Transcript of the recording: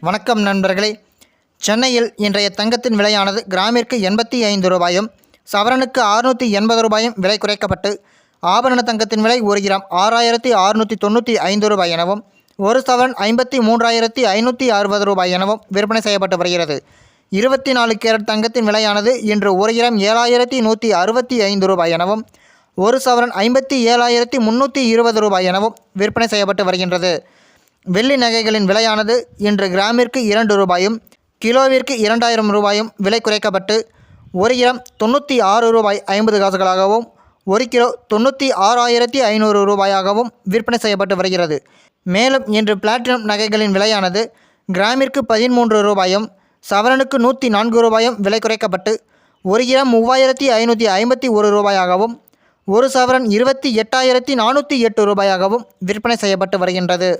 வணக்கம் நண்பர்களே. சென்னையில் இன்றைய தங்கத்தின் விலையானது கிராமிற்கு 85 ரூபாயும் சவரனுக்கு 680 ரூபாயும் விலை குறைக்கப்பட்டு ஆபரண தங்கத்தின் விலை 1 கிராம் 6695 ரூபாய் எனவும் 1 சவரன் 53,560 ரூபாய் எனவும் விற்பனை செய்யப்பட்டு வருகிறது. 24 கேரட் தங்கத்தின் விலையானது இன்று 1 கிராம் 7165 ரூபாய் எனவும் 1 சவரன் 57,320 ரூபாய் எனவும் விற்பனை செய்யப்பட்டு வருகின்றது. வெள்ளி நகைகளின் விலையானது இன்று கிராமிற்கு 2 ரூபாயும் கிலோவிற்கு 2000 ரூபாயும் விலை குறைக்கப்பட்டு 1 கிராம் 96 ரூபாய் 50 காசுகளாகவும் 1 கிலோ 96,500 ரூபாயாகவும் விற்பனை செய்யப்பட்டு வருகிறது. மேலும் இன்று பிளாட்டினம் நகைகளின் விலையானது கிராமிற்கு 13 ரூபாயும் சவரனுக்கு 104 ரூபாயும் விலை குறைக்கப்பட்டு 1 கிராம் 3551 ரூபாயாகவும் 1 சவரன் 28,408 ரூபாயாகவும் விற்பனை செய்யப்பட்டு வருகின்றது.